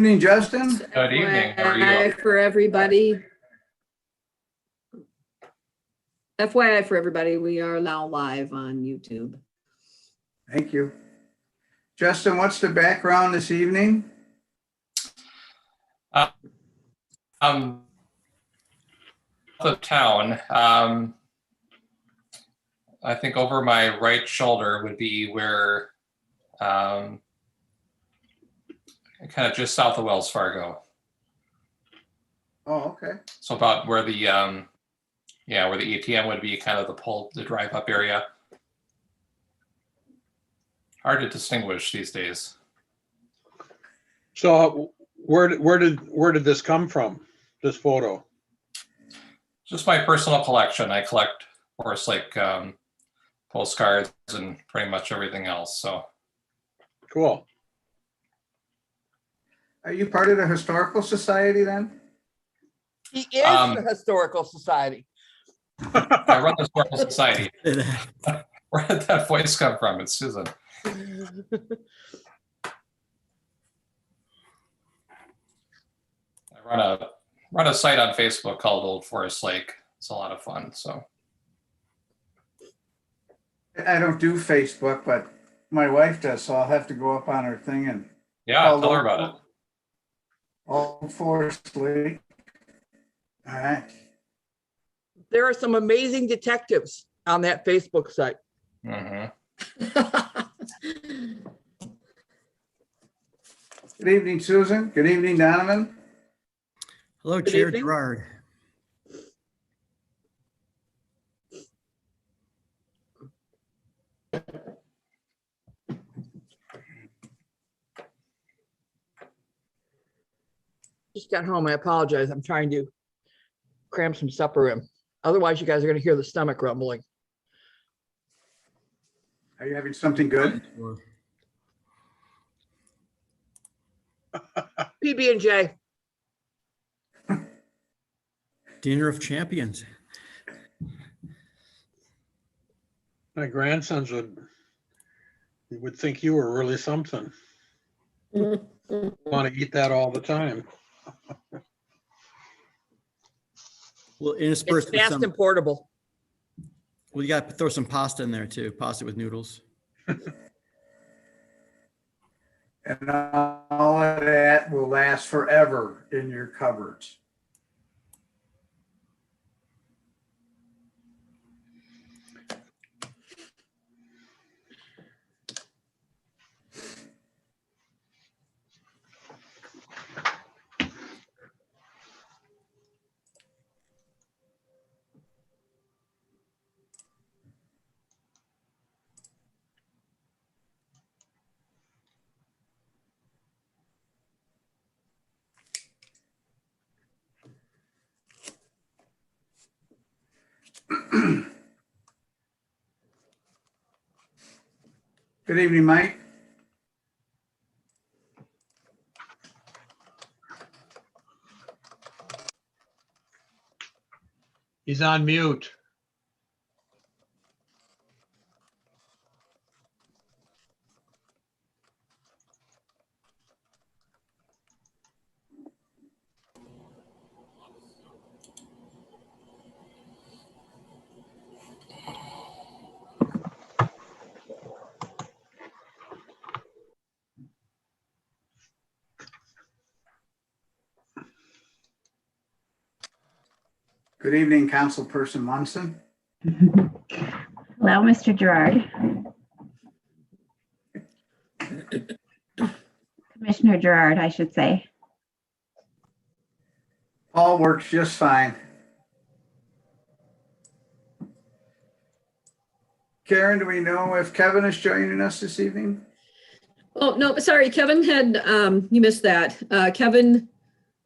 Evening, Justin. Good evening. How are you? FYI for everybody. FYI for everybody, we are now live on YouTube. Thank you. Justin, what's the background this evening? The town. I think over my right shoulder would be where, kind of just south of Wells Fargo. Oh, okay. So about where the, where the ATM would be, kind of the drive up area. Hard to distinguish these days. So where did this come from? This photo? Just my personal collection. I collect Forest Lake postcards and pretty much everything else. So Cool. Are you part of the Historical Society then? He is the Historical Society. I run the Historical Society. Where did that voice come from? It's Susan. I run a site on Facebook called Old Forest Lake. It's a lot of fun. So I don't do Facebook, but my wife does, so I'll have to go up on her thing and yeah, tell her about it. Old Forest Lake. All right. There are some amazing detectives on that Facebook site. Mm-hmm. Good evening, Susan. Good evening, Donovan. Hello, Good Chair evening. Gerard. Just got home. I apologize. I'm trying to cram some supper in. Otherwise, you guys are going to hear the stomach rumbling. Are you having something good? PB&J. Dinner of Champions. My grandsons would think you were really something. Want to eat that all the time. Well, It's interspersed with fast some, and portable. well, you got to throw some pasta in there too. Pasta with noodles. And all of that will last forever in your cupboards. Good evening, Mike. He's on mute. Good evening, Councilperson Munson. Hello, Mr. Gerard. Commissioner Gerard, I should say. All works just fine. Karen, do we know if Kevin is joining us this evening? Oh, no, sorry, Kevin had, you missed that. Kevin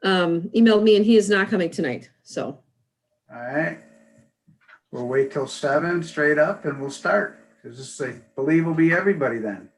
emailed me and he is not coming tonight, so. All right. We'll wait till 7 straight up and we'll start. Because this, I believe, will be everybody then.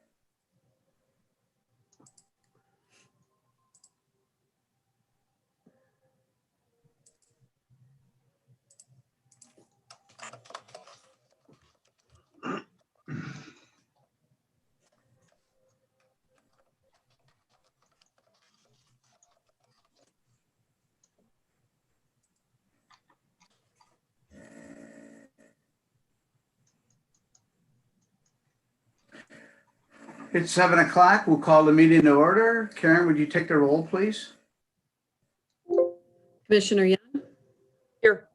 It's 7 o'clock. We'll call the meeting to order. Karen, would you take the roll, please? Commissioner Young, Here,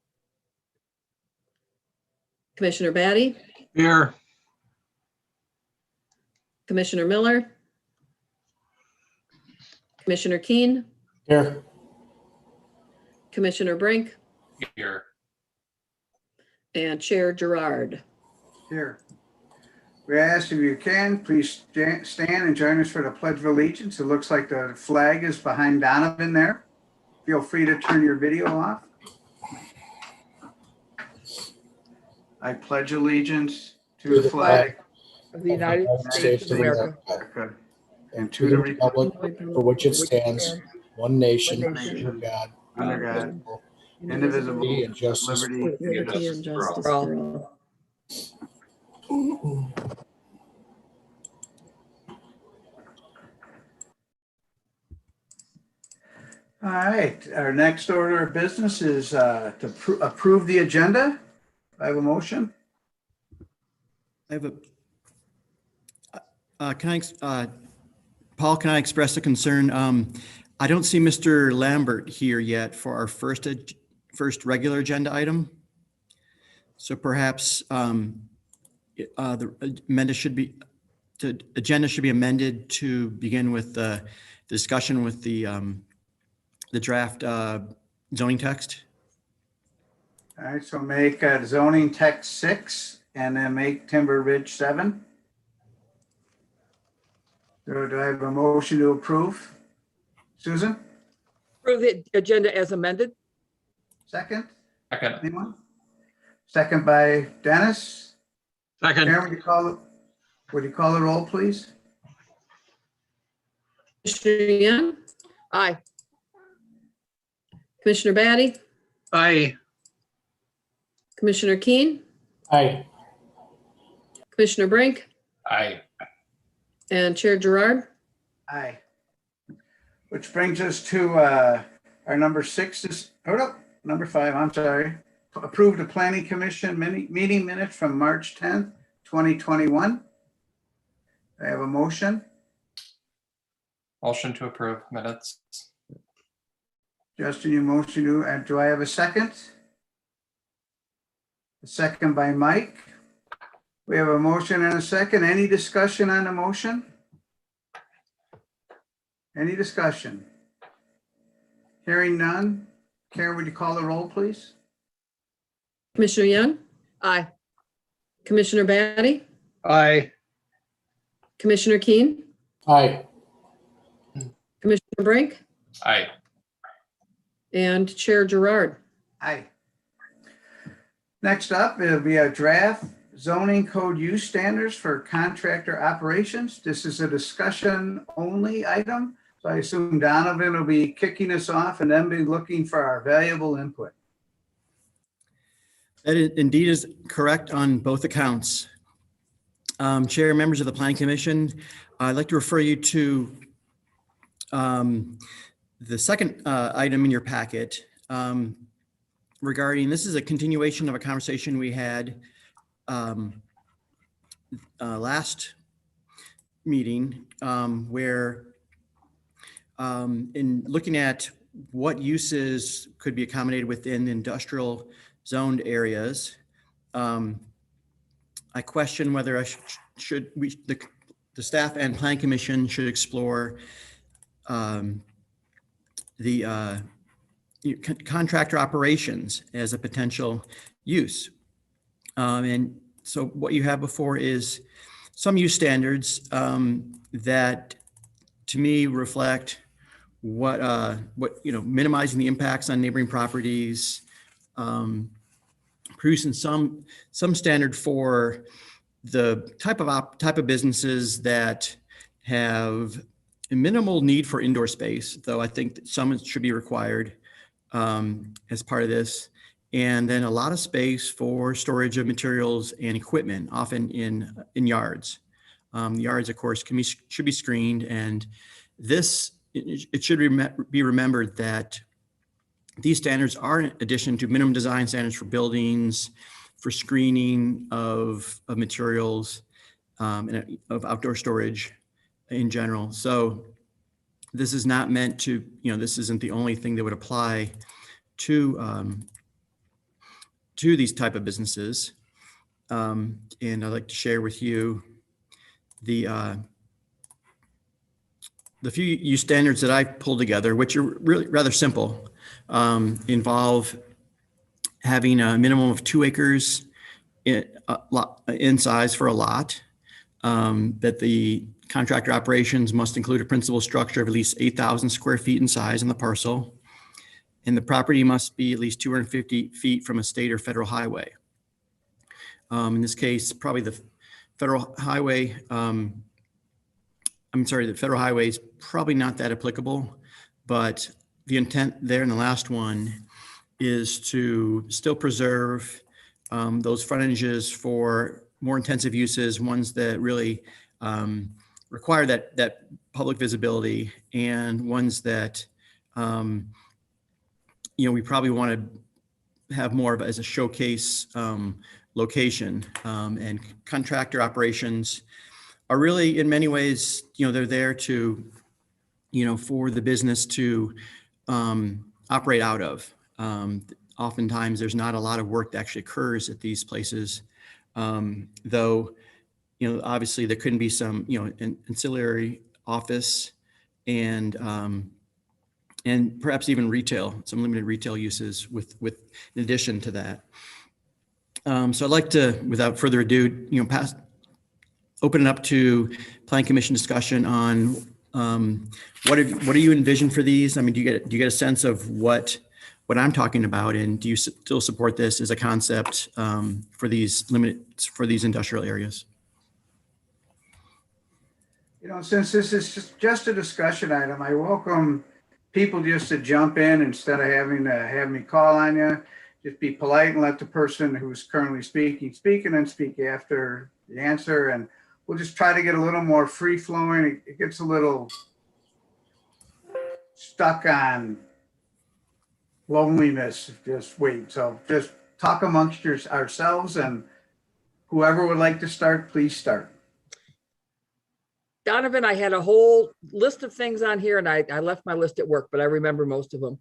Commissioner Batty, Here, Commissioner Miller, Commissioner Keen, Here. Commissioner Brink, Here. and Chair Gerard. Here. We ask if you can, please stand and join us for the Pledge of Allegiance. It looks like the flag is behind Donovan there. Feel free to turn your video off. I pledge allegiance to the flag of the United States of America, and To the republic for which it stands, one nation, One nation. under God, under God, indivisible, liberty and justice. liberty With liberty and justice for all. All right, our next order of business is to approve the agenda. I have a motion. I have Paul, can I express a concern? I don't see Mr. Lambert here yet for our first regular agenda item. So perhaps the agenda should be amended to begin with the discussion with the draft zoning text. All right, so make zoning text 6 and then make Timber Ridge 7. So do I have a motion to approve? Susan, approve the agenda as amended. second? Second. Anyone? Second by Dennis. second, Karen, would you call the roll, please? Commissioner Young, Aye, Commissioner Batty, aye, Commissioner Keen, Aye. Commissioner Brink, Aye. and Chair Gerard. Aye. Which brings us to our number 6 is, hold up, number 5, I'm sorry. Approve the Planning Commission meeting minutes from March 10th, 2021. I have a motion. Motion to approve minutes. Justin, you motion to, and do I have a second? A second by Mike. We have a motion and a second. Any discussion on the motion? Any discussion? Hearing none. Karen, would you call the roll, please? Commissioner Young, aye, Commissioner Batty, aye, Commissioner Keen, Aye. Commissioner Brink, Aye. and Chair Gerard. Aye. Next up, it'll be a draft zoning code use standards for contractor operations. This is a discussion only item. So I assume Donovan will be kicking us off and then be looking for our valuable input. That indeed is correct on both accounts. Chair, members of the Planning Commission, I'd like to refer you to the second item in your packet regarding, this is a continuation of a conversation we had last meeting where in looking at what uses could be accommodated within industrial zoned areas, I question whether the staff and Planning Commission should explore the contractor operations as a potential use. And so what you have before is some use standards that to me reflect what minimizing the impacts on neighboring properties, producing some standard for the type of businesses that have a minimal need for indoor space, though I think that some should be required as part of this. And then a lot of space for storage of materials and equipment, often in yards. The yards, of course, should be screened, and it should be remembered that these standards are in addition to minimum design standards for buildings, for screening of materials, and of outdoor storage, in general. So this is not meant to, this isn't the only thing that would apply to these type of businesses. And I'd like to share with you the few use standards that I pulled together, which are really rather simple, involve having a minimum of 2 acres in size for a lot, that the contractor operations must include a principal structure of at least 8,000 square feet in size in the parcel, and the property must be at least 250 feet from a state or federal highway. In this case, probably the federal highway, the federal highway is probably not that applicable, but the intent there in the last one is to still preserve those frontages for more intensive uses, ones that really require that public visibility, and ones that we probably want to have more of as a showcase location. And contractor operations are really, in many ways, they're there to, for the business to operate out of. Oftentimes, there's not a lot of work that actually occurs at these places, though, obviously there couldn't be some, ancillary office and perhaps even retail, some limited retail uses with in addition to that. So I'd like to, without further ado, open it up to Plan Commission discussion on what do you envision for these? I mean, do you get a sense of what I'm talking about, and do you still support this as a concept for these industrial areas? Since this is just a discussion item, I welcome people just to jump in instead of having to have me call on you. Just be polite and let the person who's currently speaking speak, and then speak after the answer. And we'll just try to get a little more free flowing. It gets a little stuck on loneliness. Just wait. So just talk amongst ourselves, and whoever would like to start, please start. Donovan, I had a whole list of things on here, and I left my list at work, but I remember most of them.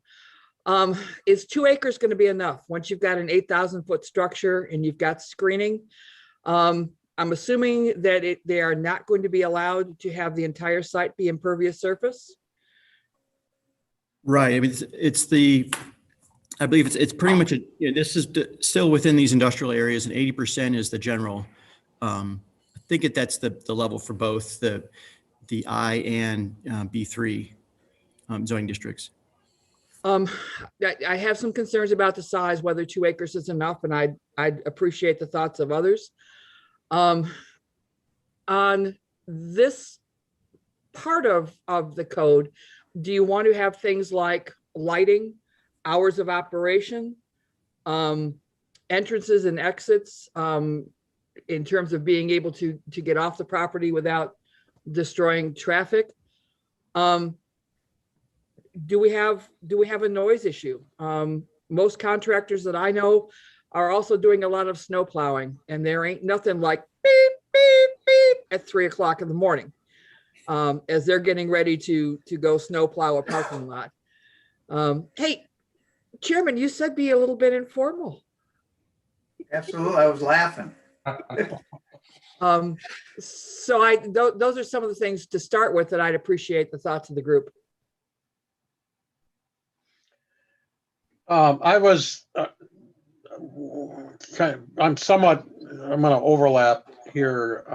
Is 2 acres going to be enough once you've got an 8,000 foot structure and you've got screening? I'm assuming that they are not going to be allowed to have the entire site be impervious surface. Right. I mean, I believe it's pretty much this is still within these industrial areas, and 80% is the general. I think that's the level for both the I and B3 zoning districts. I have some concerns about the size, whether 2 acres is enough, and I'd appreciate the thoughts of others. On this part of the code, do you want to have things like lighting, hours of operation, entrances and exits, in terms of being able to get off the property without destroying traffic? Do we have a noise issue? Most contractors that I know are also doing a lot of snow plowing, and there ain't nothing like beep, beep, beep at 3 o'clock in the morning as they're getting ready to go snow plow a parking lot. Hey, Chairman, you said be a little bit informal. Absolutely. I was laughing. So those are some of the things to start with that I'd appreciate the thoughts of the group. I'm going to overlap here.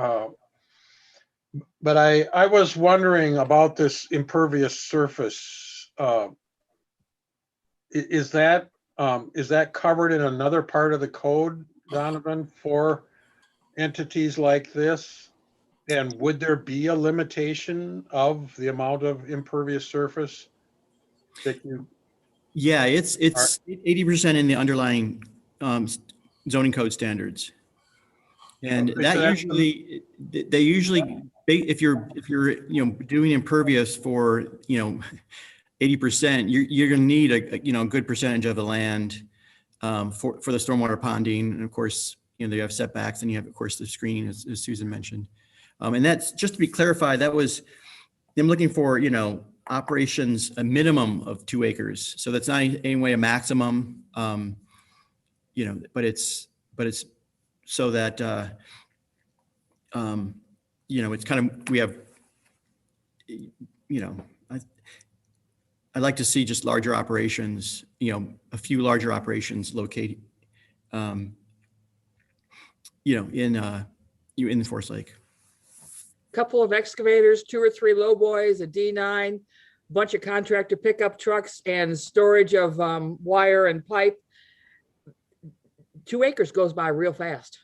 But I was wondering about this impervious surface. Is that covered in another part of the code, Donovan, for entities like this? And would there be a limitation of the amount of impervious surface that you? Yeah, it's 80% in the underlying zoning code standards, and Okay, that so they usually if you're doing impervious for 80%, you're going to need a good percentage of the land for the stormwater ponding, and of course you have setbacks, and you have of course the screening as Susan mentioned, and that's just to be clarified. That was I'm looking for, operations, a minimum of 2 acres. So that's not any way a maximum, but it's so that, it's kind of, we have, I'd like to see just larger operations, a few larger operations located, in Forest Lake. Couple of excavators, 2 or 3 low boys, a D9, bunch of contractor pickup trucks, and storage of wire and pipe. 2 acres goes by real fast.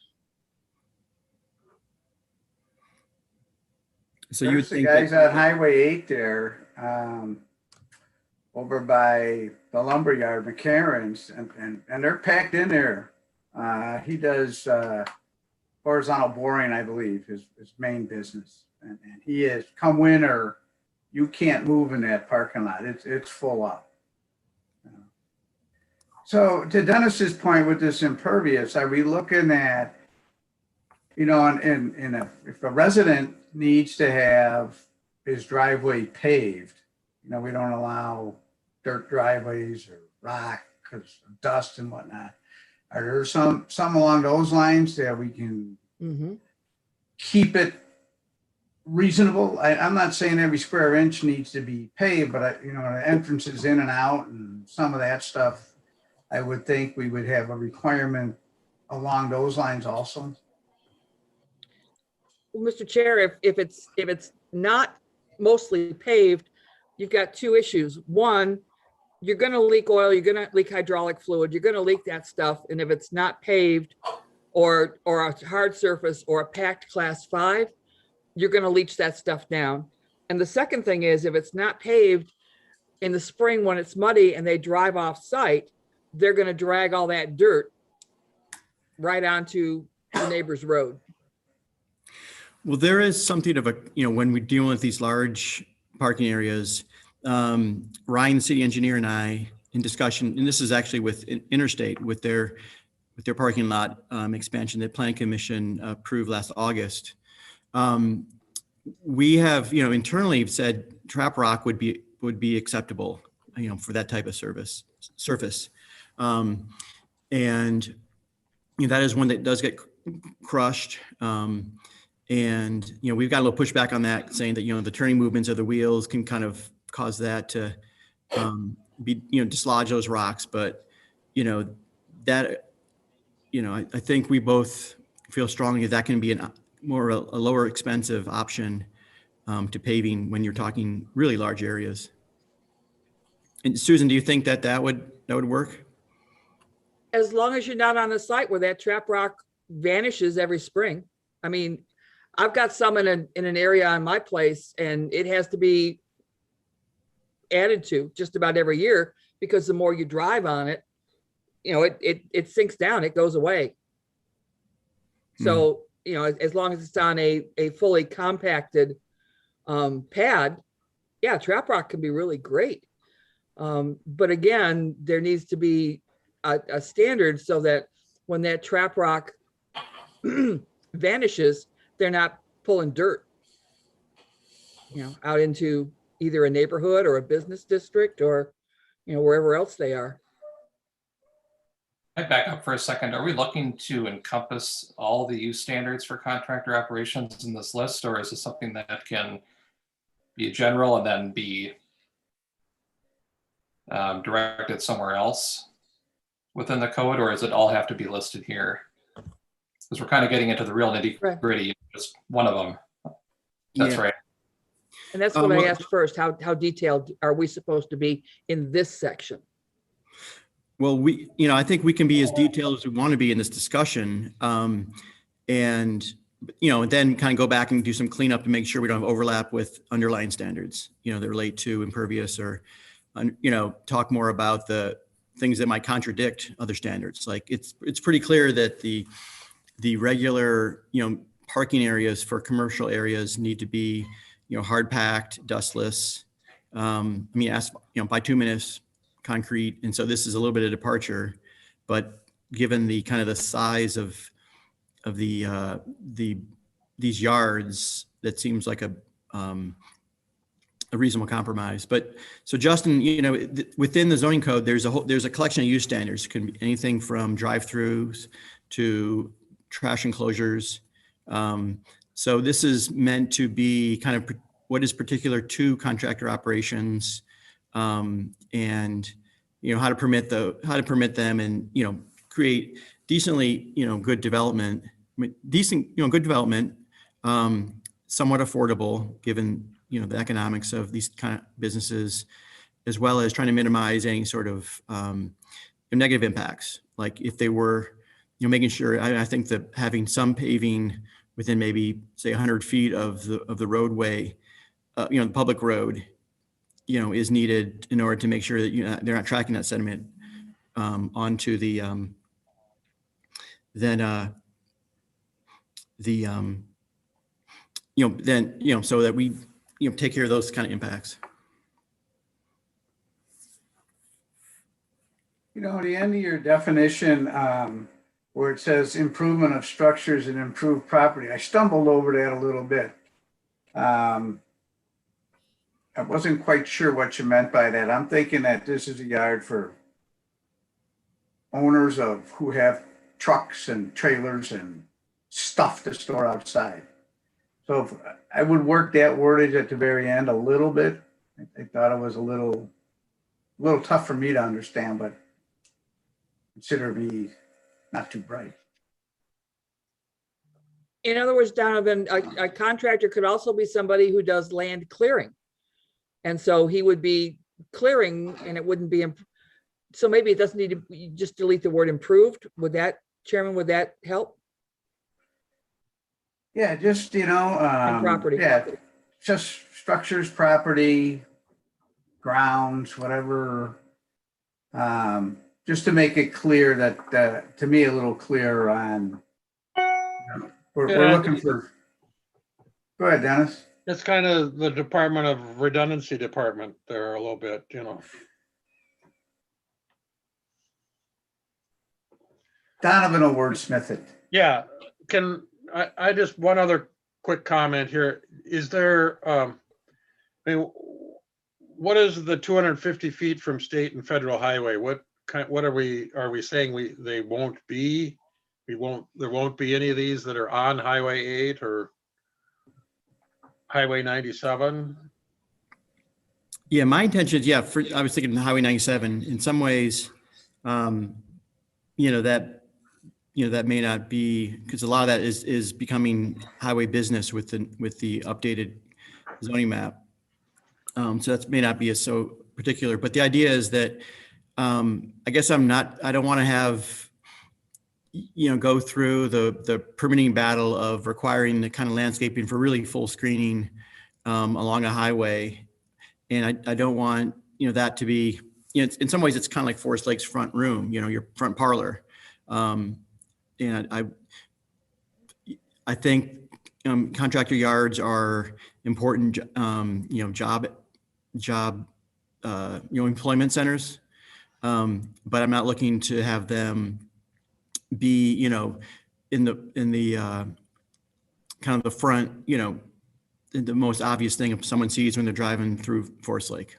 So you would There's the think guys that, on Highway 8 there, over by the lumberyard, McCarran's, and they're packed in there. He does horizontal boring, I believe, his main business. And he is, come winter, you can't move in that parking lot. It's full up. So to Dennis's point with this impervious, are we looking at, if a resident needs to have his driveway paved, we don't allow dirt driveways or rock because of dust and whatnot. Are there some along those lines that we can keep it reasonable? I'm not saying every square inch needs to be paved, but the entrances in and out and some of that stuff, I would think we would have a requirement along those lines also. Well, Mr. Chair, if it's not mostly paved, you've got 2 issues. One, you're going to leak oil, you're going to leak hydraulic fluid, you're going to leak that stuff. And if it's not paved or a hard surface or a packed class 5, you're going to leach that stuff down. And the second thing is, if it's not paved in the spring when it's muddy and they drive off site, they're going to drag all that dirt right onto the neighbor's road. well, there is something of a, when we deal with these large parking areas, Ryan, the city engineer, and I in discussion, and this is actually with Interstate, with their parking lot expansion that Planning Commission approved last August. We have, internally said trap rock would be acceptable, for that type of surface. And that is one that does get crushed. And, we've got a little pushback on that, saying that, the turning movements of the wheels can kind of cause that to dislodge those rocks. But, I think we both feel strongly that can be a lower expensive option to paving when you're talking really large areas. And Susan, do you think that would work? As long as you're not on a site where that trap rock vanishes every spring. I mean, I've got some in an area on my place, and it has to be added to just about every year, because the more you drive on it, it sinks down, it goes away. So, as long as it's on a fully compacted pad, yeah, trap rock can be really great. But again, there needs to be a standard so that when that trap rock vanishes, they're not pulling dirt, out into either a neighborhood or a business district or, wherever else they are. I'd back up for a second. Are we looking to encompass all the use standards for contractor operations in this list, or is this something that can be general and then be directed somewhere else within the code, or does it all have to be listed here? Because we're kind of getting into the real nitty gritty, just one of them. That's right. And that's what I asked first. How detailed are we supposed to be in this section? Well, I think we can be as detailed as we want to be in this discussion. And, then kind of go back and do some cleanup to make sure we don't have overlap with underlying standards, that relate to impervious, or, talk more about the things that might contradict other standards. Like it's pretty clear that the regular, parking areas for commercial areas need to be, hard packed, dustless, bituminous concrete. And so this is a little bit of departure, but given the kind of the size of these yards, that seems like a a reasonable compromise. But so Justin, within the zoning code, there's a collection of use standards. It can be anything from drive-throughs to trash enclosures. So this is meant to be kind of what is particular to contractor operations, and how to permit them, and create decently good development. Good development, somewhat affordable given the economics of these kind of businesses, as well as trying to minimize any sort of negative impacts. Like if they were, making sure, I think that having some paving within maybe say 100 feet of the roadway, the public road, is needed in order to make sure that they're not tracking that sediment onto the so that we take care of those kind of impacts. At the end of your definition, where it says improvement of structures and improved property, I stumbled over that a little bit. I wasn't quite sure what you meant by that. I'm thinking that this is a yard for owners who have trucks and trailers and stuff to store outside. So if I would work that wordage at the very end a little bit. I thought it was a little tough for me to understand, but consider me not too bright. In other words, Donovan, a contractor could also be somebody who does land clearing. And so he would be clearing, and it wouldn't be, so maybe it doesn't need to, you just delete the word improved. Would that, Chairman, would that help? Yeah, just, property. Yeah, just structures, property, grounds, whatever. Just to make it clear that, to me, a little clearer on, we're looking for, go ahead, Dennis. It's kind of the Department of Redundancy department there a little bit, Donovan will wordsmith it. Yeah, I just, one other quick comment here. Is there, what is the 250 feet from state and federal highway? What are we saying there won't be any of these that are on Highway 8 or Highway 97? Yeah, my intention is, I was thinking Highway 97 in some ways, that may not be, because a lot of that is becoming highway business with the updated zoning map. So that may not be as so particular, but the idea is that I guess I don't want to have, go through the permitting battle of requiring the kind of landscaping for really full screening along a highway. And I don't want, that to be, in some ways it's kind of like Forest Lake's front room, your front parlor. And I think contractor yards are important, job employment centers. But I'm not looking to have them be, in the kind of the front, the most obvious thing if someone sees when they're driving through Forest Lake.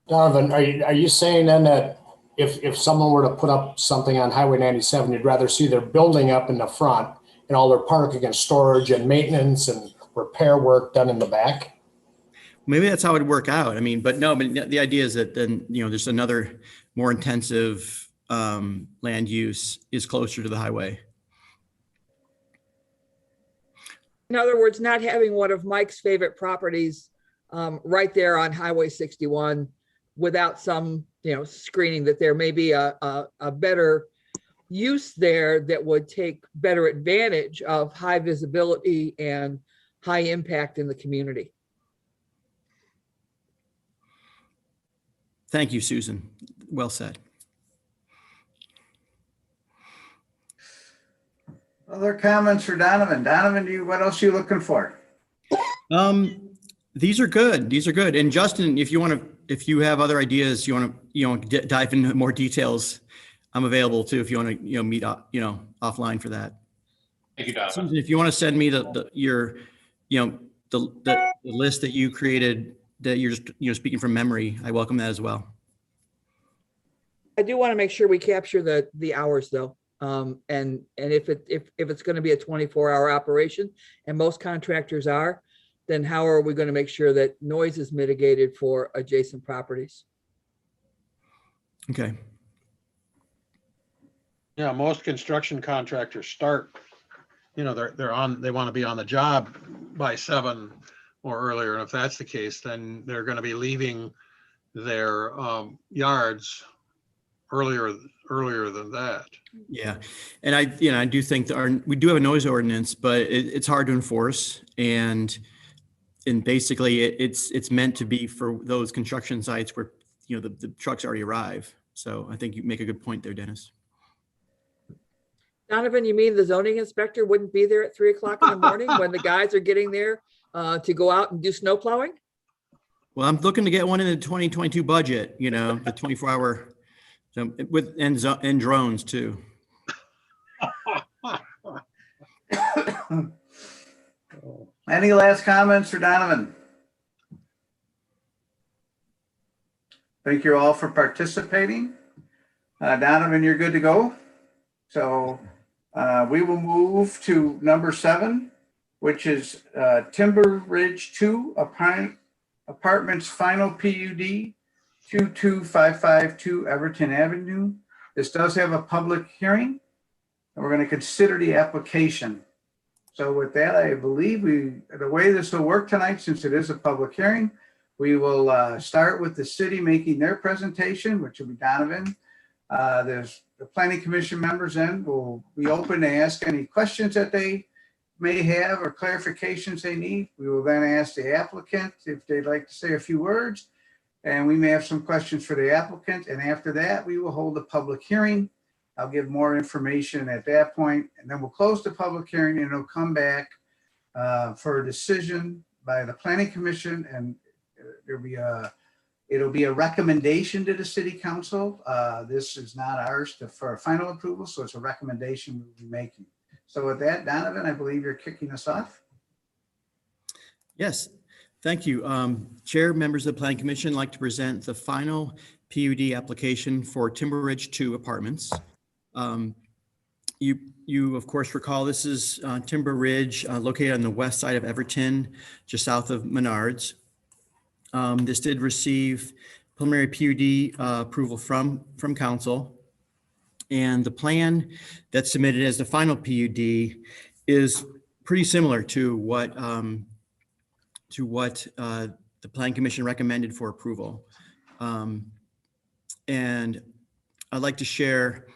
Donovan, are you saying then that if someone were to put up something on Highway 97, you'd rather see their building up in the front and all their parking and storage and maintenance and repair work done in the back? Maybe that's how it would work out. But the idea is that then, there's another more intensive land use is closer to the highway. In other words, not having one of Mike's favorite properties right there on Highway 61 without some, screening, that there may be a better use there that would take better advantage of high visibility and high impact in the community. Thank you, Susan. Well said. Other comments for Donovan? Donovan, what else are you looking for? These are good. And Justin, if you have other ideas, you want to, dive into more details, I'm available too. If you want to, meet up, offline for that. Thank you, Donovan. Susan, if you want to send me your the list that you created, that you're just, speaking from memory, I welcome that as well. I do want to make sure we capture the hours though. And if it's going to be a 24-hour operation, and most contractors are, then how are we going to make sure that noise is mitigated for adjacent properties? Okay. Yeah, most construction contractors start, they want to be on the job by 7 or earlier. And if that's the case, then they're going to be leaving their yards earlier than that. Yeah. And I do think we do have a noise ordinance, but it's hard to enforce. And basically it's meant to be for those construction sites where, the trucks already arrive. So I think you make a good point there, Dennis. Donovan, you mean the zoning inspector wouldn't be there at 3 o'clock in the morning when the guys are getting there to go out and do snow plowing? Well, I'm looking to get one in the 2022 budget, the 24-hour, and drones too. Any last comments for Donovan? Thank you all for participating. Donovan, you're good to go. So we will move to number 7, which is Timber Ridge 2 Apartments Final PUD 22552 Everton Avenue. This does have a public hearing, and we're going to consider the application. So with that, I believe the way this will work tonight, since it is a public hearing, we will start with the city making their presentation, which will be Donovan. There's the planning commission members then will be open to ask any questions that they may have or clarifications they need. We will then ask the applicant if they'd like to say a few words, and we may have some questions for the applicant. And after that, we will hold a public hearing. I'll give more information at that point, and then we'll close the public hearing, and it'll come back for a decision by the planning commission, and it'll be a recommendation to the city council. This is not ours for a final approval, so it's a recommendation we'll be making. So with that, Donovan, I believe you're kicking us off. Yes, thank you. Chair, members of the Planning Commission, like to present the final PUD application for Timber Ridge 2 Apartments. You of course recall this is Timber Ridge, located on the west side of Everton, just south of Menards. This did receive preliminary PUD approval from council, and the plan that's submitted as the final PUD is pretty similar to what the Planning Commission recommended for approval. And I'd like to share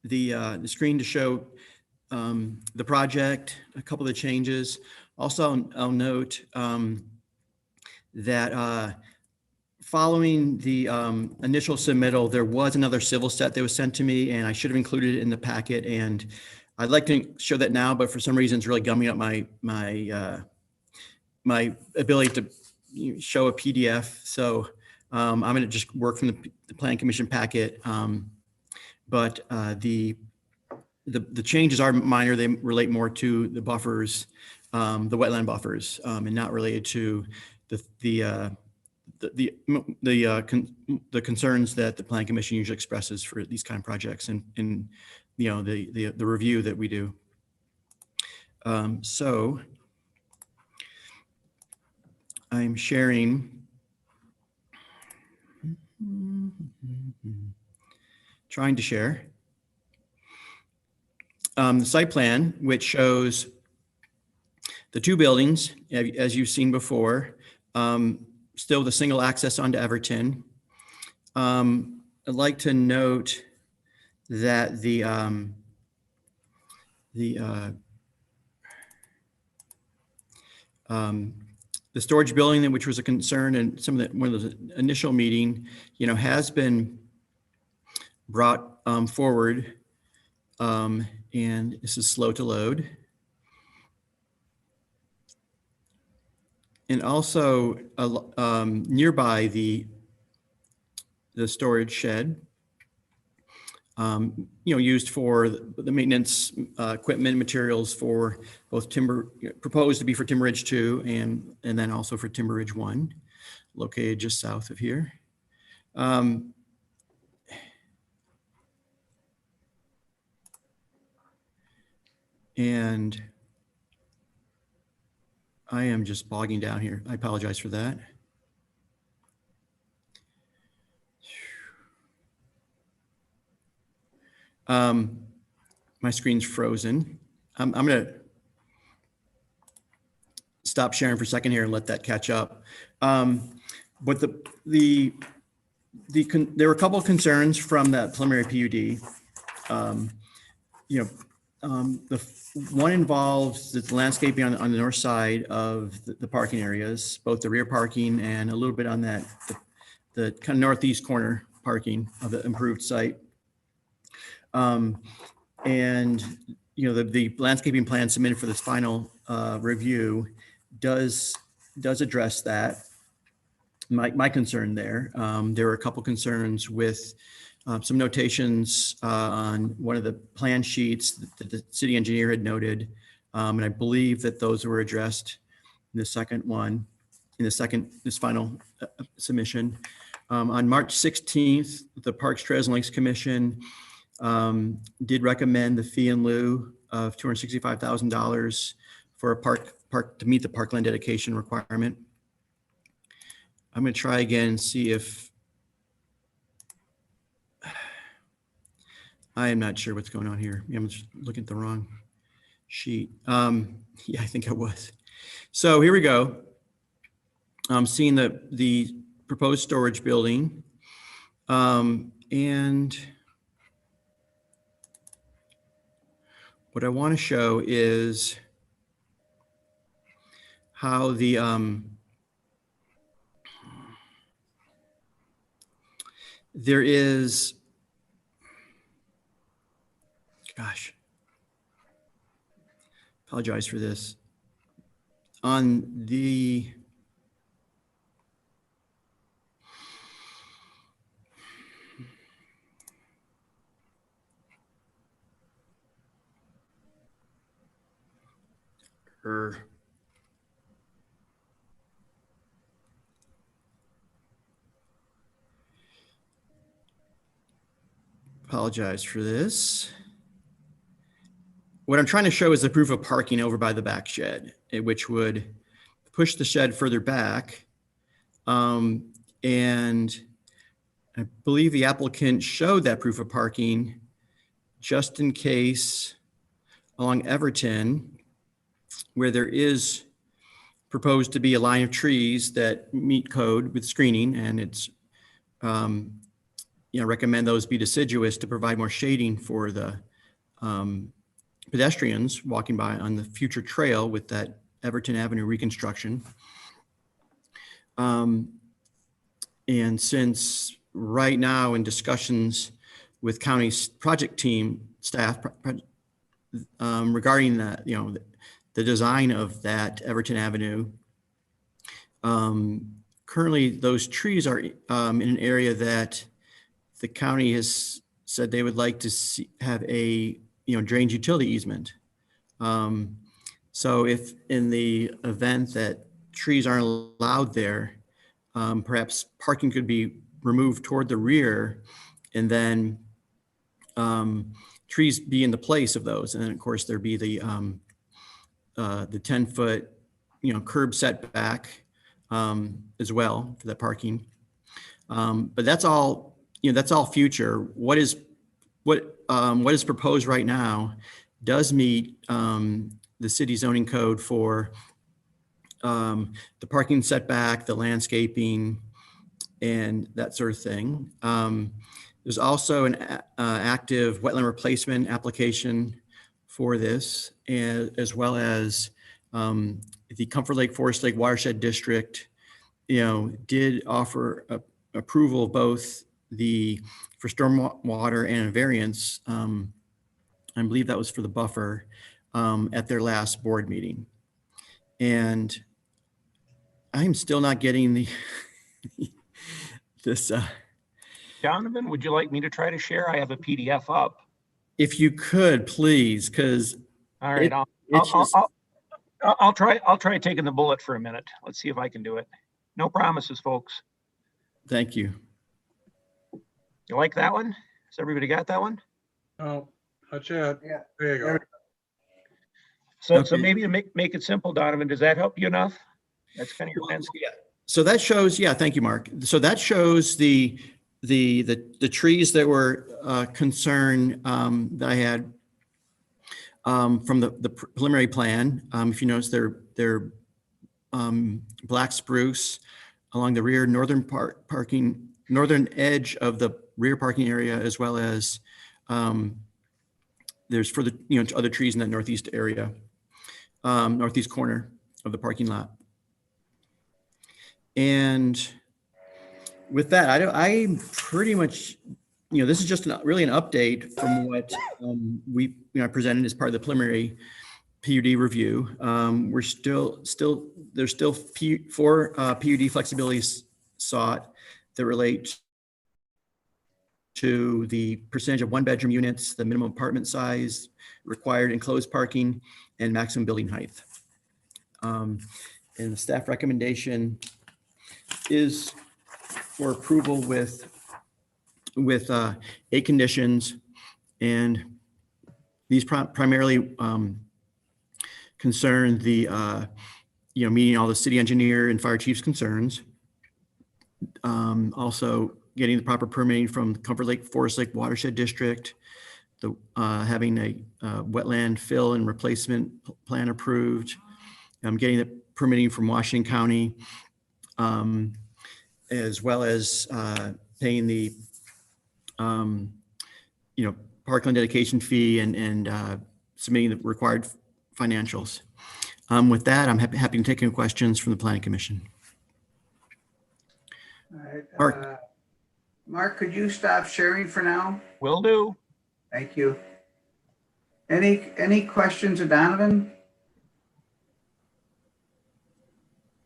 the screen to show the project, a couple of the changes. Also, I'll note that following the initial submittal, there was another civil set that was sent to me, and I should have included it in the packet. And I'd like to show that now, but for some reason, it's really gumming up my ability to show a PDF. So I'm going to just work from the Planning Commission packet. But the changes are minor. They relate more to the buffers, the wetland buffers, and not related to the concerns that the Planning Commission usually expresses for these kind of projects, and the review that we do. So I'm sharing. Trying to share the site plan, which shows the 2 buildings, as you've seen before, still the single access onto Everton. I'd like to note that the storage building, which was a concern in one of those initial meeting, has been brought forward, and this is slow to load. And also nearby the storage shed, used for the maintenance equipment materials for both timber, proposed to be for Timber Ridge 2 and then also for Timber Ridge 1, located just south of here. And I am just bogging down here. I apologize for that. My screen's frozen. I'm going to stop sharing for a second here and let that catch up. But there were a couple of concerns from that preliminary PUD. The one involves the landscaping on the north side of the parking areas, both the rear parking and a little bit on that the kind of northeast corner parking of the improved site. And the landscaping plan submitted for this final review does address that. My concern there. There were a couple concerns with some notations on one of the plan sheets that the city engineer had noted, and I believe that those were addressed in the second one, this final submission. On March 16th, the Parks, Trails, and Lakes Commission did recommend the fee in lieu of $265,000 for a park to meet the parkland dedication requirement. I'm going to try again and see if I am not sure what's going on here. I'm just looking at the wrong sheet. Yeah, I think I was. So here we go. I'm seeing the proposed storage building, and what I want to show is how the there is, gosh, apologize for this. On the apologize for this. What I'm trying to show is the proof of parking over by the back shed, which would push the shed further back. And I believe the applicant showed that proof of parking just in case along Everton, where there is proposed to be a line of trees that meet code with screening, and it's recommend those be deciduous to provide more shading for the pedestrians walking by on the future trail with that Everton Avenue reconstruction. And since right now in discussions with county's project team staff regarding that, the design of that Everton Avenue, currently those trees are in an area that the county has said they would like to have a drainage utility easement. So if in the event that trees aren't allowed there, perhaps parking could be removed toward the rear, and then trees be in the place of those. And then of course there'd be the 10-foot curb setback as well for that parking. But that's all future. What is proposed right now does meet the city zoning code for the parking setback, the landscaping, and that sort of thing. There's also an active wetland replacement application for this, as well as the Comfort Lake Forest Lake Watershed District, did offer approval of both for stormwater and a variance. I believe that was for the buffer at their last board meeting. And I'm still not getting this Donovan, would you like me to try to share? I have a PDF up. If you could, please, because All right, it's just, I'll try taking the bullet for a minute. Let's see if I can do it. No promises, folks. thank you. You like that one? Has everybody got that one? Oh, not yet. Yeah. There you go. So Okay. maybe to make it simple, Donovan, does that help you enough? That's kind of your landscape. So that shows, yeah, thank you, Mark. So that shows the trees that were concern that I had from the preliminary plan. If you notice, they're black spruce along the rear northern northern edge of the rear parking area, as well as there's further, other trees in that northeast area, northeast corner of the parking lot. And with that, I pretty much, this is just really an update from what we presented as part of the preliminary PUD review. We're there's still 4 PUD flexibilities sought that relate to the percentage of 1-bedroom units, the minimum apartment size, required enclosed parking, and maximum building height. And the staff recommendation is for approval with 8 conditions, and these primarily concern the meeting all the city engineer and fire chief's concerns. Also getting the proper permitting from the Comfort Lake Forest Lake Watershed District, having a wetland fill and replacement plan approved, getting the permitting from Washington County, as well as paying the parkland dedication fee and submitting the required financials. With that, I'm happy to take any questions from the Planning Commission. All right. Mark. Mark, could you stop sharing for now? Will do. Thank you. Any questions of Donovan?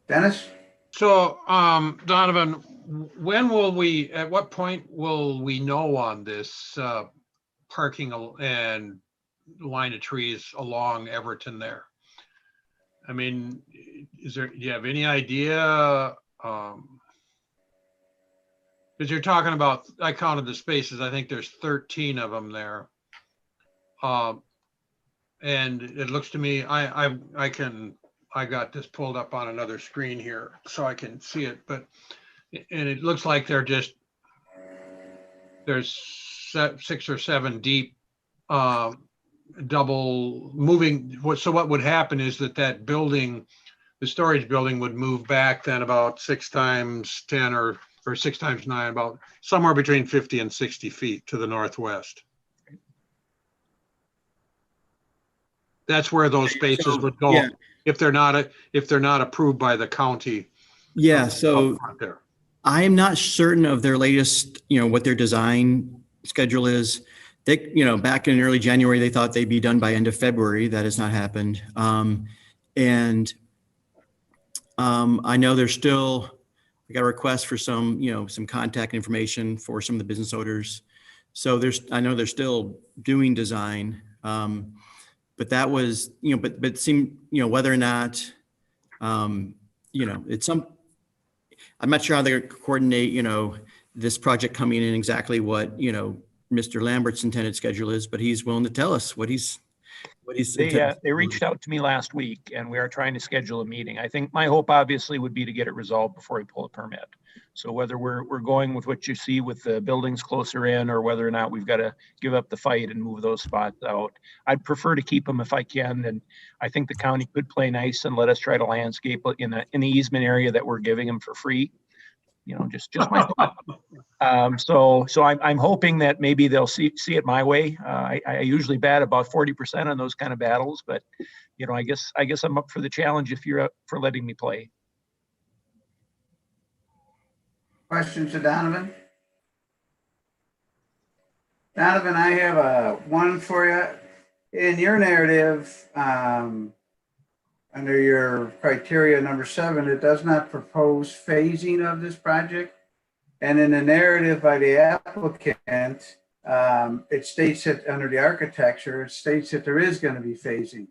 Dennis? So, Donovan, at what point will we know on this parking and line of trees along Everton there? I mean, do you have any idea? Because you're talking about, I counted the spaces, I think there's 13 of them there. And it looks to me, I got this pulled up on another screen here so I can see it, and it looks like there's 6 or 7 deep, double moving. So what would happen is that building, the storage building, would move back then about 6 times 10 or 6 times 9, about somewhere between 50 and 60 feet to the northwest. That's where those spaces would go, yeah. if they're not approved by the county. Yeah, so Up front there. I am not certain of their latest, what their design schedule is. They, back in early January, they thought they'd be done by end of February. That has not happened. And I know we got a request for some contact information for some of the business owners. So I know they're still doing design. But that was, but it seemed, whether or not, it's I'm not sure how they're coordinate, this project coming in exactly what, Mr. Lambert's intended schedule is, but he's willing to tell us what he's They reached out to me last week, and we are trying to schedule a meeting. I think my hope obviously would be to get it resolved before we pull a permit. So whether we're going with what you see with the buildings closer in, or whether or not we've got to give up the fight and move those spots out, I'd prefer to keep them if I can. And I think the county could play nice and let us try to landscape in the easement area that we're giving them for free. Just my thought. So I'm hoping that maybe they'll see it my way. I usually bat about 40% on those kind of battles, but I guess I'm up for the challenge if you're up for letting me play. Questions to Donovan? Donovan, I have one for you. In your narrative, under your criteria number 7, it does not propose phasing of this project. And in the narrative by the applicant, it states that under the architecture, it states that there is going to be phasing.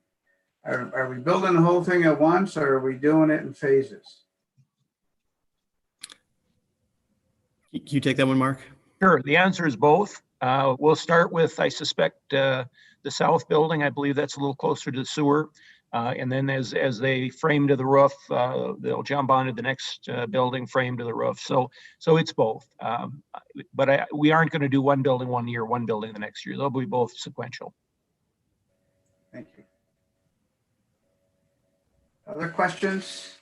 Are we building the whole thing at once, or are we doing it in phases? Can you take that one, Mark? Sure, the answer is both. We'll start with, I suspect, the south building. I believe that's a little closer to the sewer. And then as they frame to the roof, they'll jump onto the next building, frame to the roof. So it's both. But we aren't going to do one building one year, one building the next year. They'll be both sequential. Thank you. Other questions?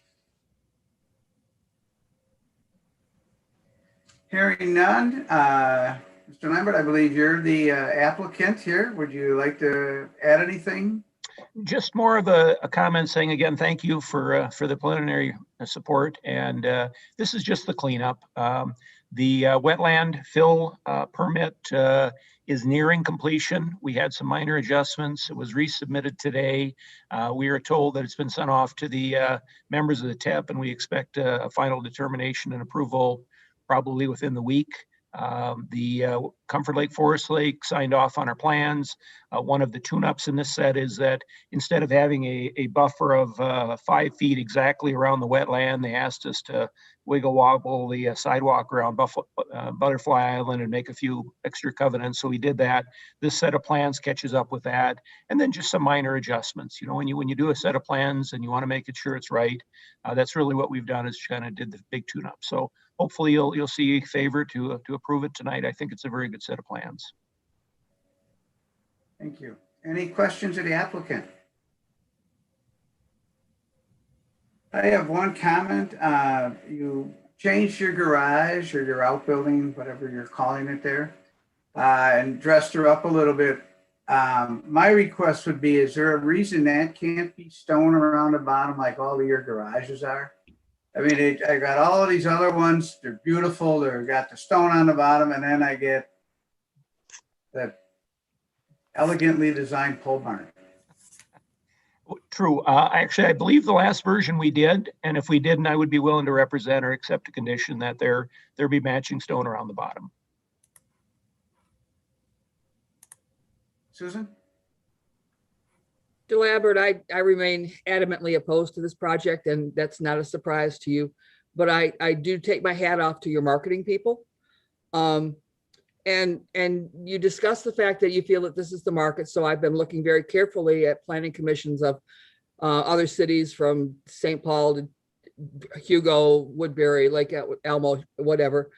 Hearing none. Mr. Lambert, I believe you're the applicant here. Would you like to add anything? Just more of a comment saying again, thank you for the preliminary support. And this is just the cleanup. The wetland fill permit is nearing completion. We had some minor adjustments. It was resubmitted today. We are told that it's been sent off to the members of the TEP, and we expect a final determination and approval probably within the week. The Comfort Lake Forest Lake signed off on our plans. One of the tune-ups in this set is that instead of having a buffer of 5 feet exactly around the wetland, they asked us to wiggle wobble the sidewalk around Butterfly Island and make a few extra covenants. So we did that. This set of plans catches up with that. And then just some minor adjustments. You know, when you do a set of plans and you want to make it sure it's right, that's really what we've done, is kind of did the big tune-up. So hopefully you'll see favor to approve it tonight. I think it's a very good set of plans. Thank you. Any questions of the applicant? I have one comment. You changed your garage or your outbuilding, whatever you're calling it there, and dressed her up a little bit. My request would be, is there a reason that can't be stone around the bottom like all of your garages are? I mean, I got all of these other ones. They're beautiful. They've got the stone on the bottom, and then I get that elegantly designed pole barn. True. Actually, I believe the last version we did, and if we didn't, I would be willing to represent or accept a condition that there be matching stone around the bottom. Susan? Mr. Lambert, I remain adamantly opposed to this project, and that's not a surprise to you. But I do take my hat off to your marketing people. And you discussed the fact that you feel that this is the market. So I've been looking very carefully at planning commissions of other cities, from St. Paul to Hugo, Woodbury, Lake Elmo, whatever.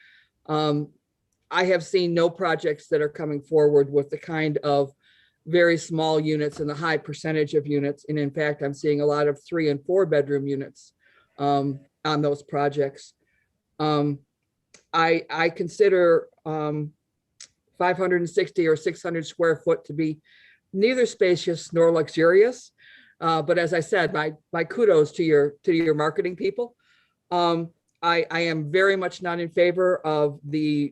I have seen no projects that are coming forward with the kind of very small units and the high percentage of units. And in fact, I'm seeing a lot of 3 and 4 bedroom units on those projects. I consider 560 or 600 square foot to be neither spacious nor luxurious. But as I said, my kudos to your marketing people. I am very much not in favor of the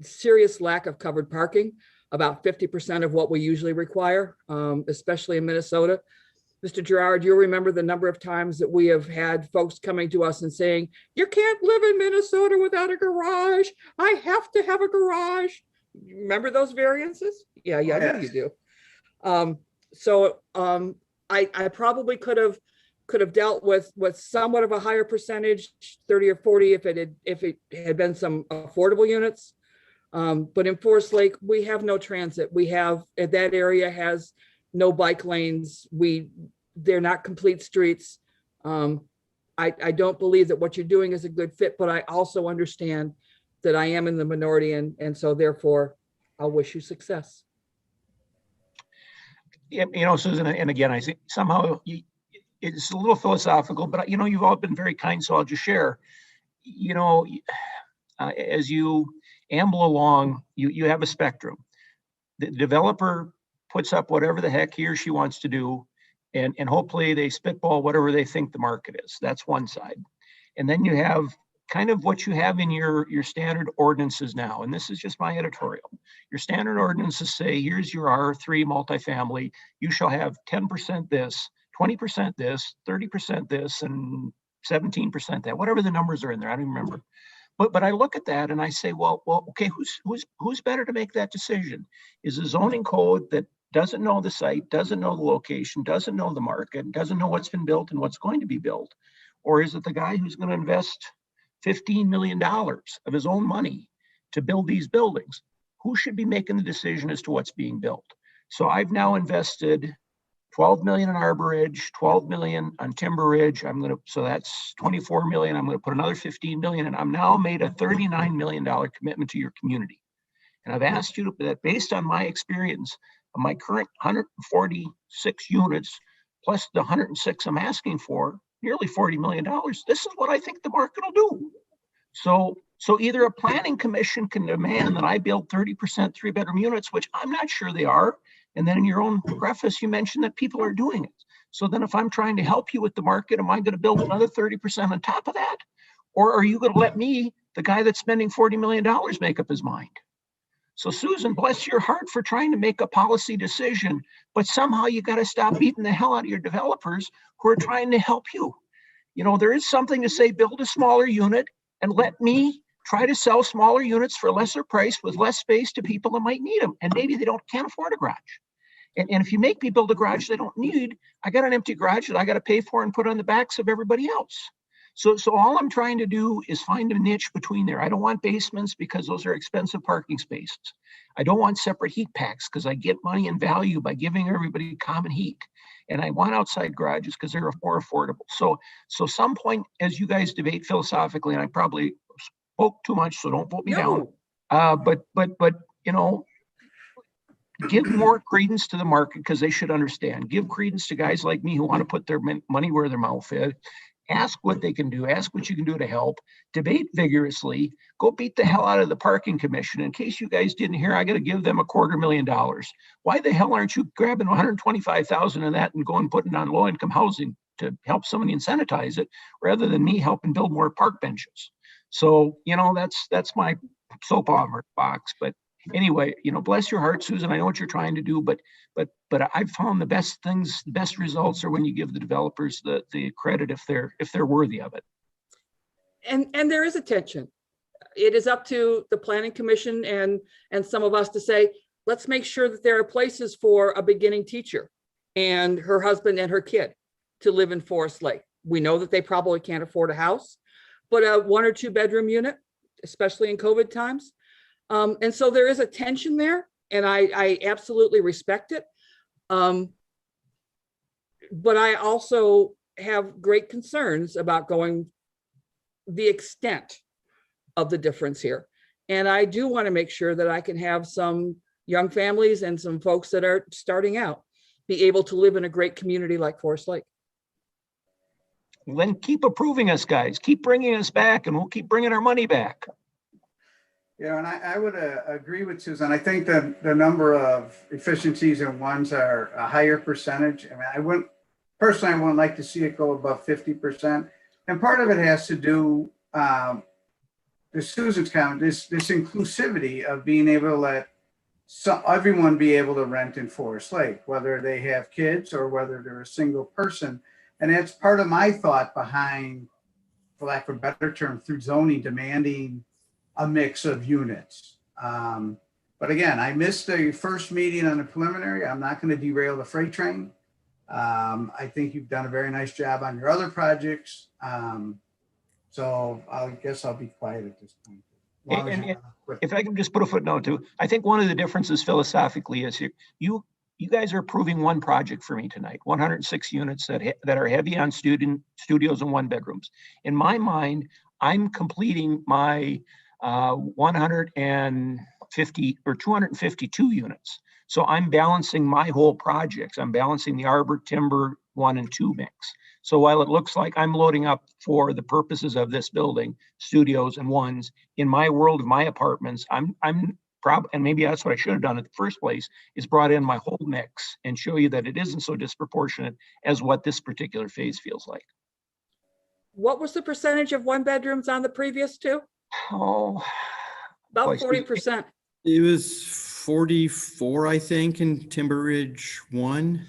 serious lack of covered parking, about 50% of what we usually require, especially in Minnesota. Mr. Gerard, you'll remember the number of times that we have had folks coming to us and saying, you can't live in Minnesota without a garage. I have to have a garage. Remember those variances? Yeah, I know you do. I probably could have dealt with somewhat of a higher percentage, 30 or 40, if it had been some affordable units. But in Forest Lake, we have no transit. That area has no bike lanes. They're not complete streets. I don't believe that what you're doing is a good fit, but I also understand that I am in the minority, and so therefore I'll wish you success. You know, Susan, and again, I think somehow it's a little philosophical, but you know, you've all been very kind, so I'll just share. You know, as you amble along, you have a spectrum. The developer puts up whatever the heck he or she wants to do, and hopefully they spitball whatever they think the market is. That's one side. And then you have kind of what you have in your standard ordinances now, and this is just my editorial. Your standard ordinances say, here's your R3 multifamily. You shall have 10% this, 20% this, 30% this, and 17% that, whatever the numbers are in there, I don't even remember. But I look at that and I say, well, okay, who's better to make that decision? Is a zoning code that doesn't know the site, doesn't know the location, doesn't know the market, doesn't know what's been built and what's going to be built? Or is it the guy who's going to invest $15 million of his own money to build these buildings? Who should be making the decision as to what's being built? So I've now invested 12 million in Arbor Ridge, 12 million on Timber Ridge. So that's 24 million. I'm going to put another 15 million, and I'm now made a $39 million commitment to your community. And I've asked you that based on my experience of my current 146 units, plus the 106 I'm asking for, nearly $40 million. This is what I think the market will do. So either a planning commission can demand that I build 30% 3-bedroom units, which I'm not sure they are. And then in your own preface, you mentioned that people are doing it. So then if I'm trying to help you with the market, am I going to build another 30% on top of that? Or are you going to let me, the guy that's spending $40 million, make up his mind? So Susan, bless your heart for trying to make a policy decision, but somehow you got to stop beating the hell out of your developers who are trying to help you. You know, there is something to say, build a smaller unit and let me try to sell smaller units for a lesser price with less space to people that might need them. And maybe they can't afford a garage. And if you make me build a garage they don't need, I got an empty garage that I got to pay for and put on the backs of everybody else. So all I'm trying to do is find a niche between there. I don't want basements because those are expensive parking spaces. I don't want separate heat packs because I get money and value by giving everybody common heat. And I want outside garages because they're more affordable. So some point as you guys debate philosophically, and I probably spoke too much, so don't vote me down. But you know, give more credence to the market because they should understand. Give credence to guys like me who want to put their money where their mouth is. Ask what they can do. Ask what you can do to help. Debate vigorously. Go beat the hell out of the parking commission. In case you guys didn't hear, I got to give them $250,000. Why the hell aren't you grabbing 125,000 of that and going putting on low-income housing to help somebody incentivize it, rather than me helping build more park benches? So you know that's my soap opera box. But anyway, you know, bless your heart, Susan. I know what you're trying to do, but I've found the best results are when you give the developers the credit if they're worthy of it. And there is a tension. It is up to the planning commission and some of us to say, let's make sure that there are places for a beginning teacher and her husband and her kid to live in Forest Lake. We know that they probably can't afford a house, but a 1 or 2 bedroom unit, especially in COVID times. And so there is a tension there, and I absolutely respect it. But I also have great concerns about going the extent of the difference here. And I do want to make sure that I can have some young families and some folks that are starting out be able to live in a great community like Forest Lake. Then keep approving us, guys. Keep bringing us back, and we'll keep bringing our money back. Yeah, and I would agree with Susan. I think that the number of efficiencies in ones are a higher percentage. I mean, I wouldn't like to see it go above 50%. And part of it has to do, the Susan's comment, this inclusivity of being able to let everyone be able to rent in Forest Lake, whether they have kids or whether they're a single person. And that's part of my thought behind, for lack of a better term, through zoning demanding a mix of units. But again, I missed the first meeting on the preliminary. I'm not going to derail the freight train. I think you've done a very nice job on your other projects. So I guess I'll be quiet at this point. And if I can just put a footnote too, I think one of the differences philosophically is you guys are approving one project for me tonight, 106 units that are heavy on studios and 1-bedrooms. In my mind, I'm completing my 150 or 252 units. So I'm balancing my whole projects. I'm balancing the Arbor Timber 1 and 2 mix. So while it looks like I'm loading up for the purposes of this building, studios and ones, in my world of my apartments, I'm probably, and maybe that's what I should have done in the first place, is brought in my whole mix and show you that it isn't so disproportionate as what this particular phase feels like. What was the percentage of 1-bedrooms on the previous 2? Oh, about 40%. It was 44, I think, in Timber Ridge 1.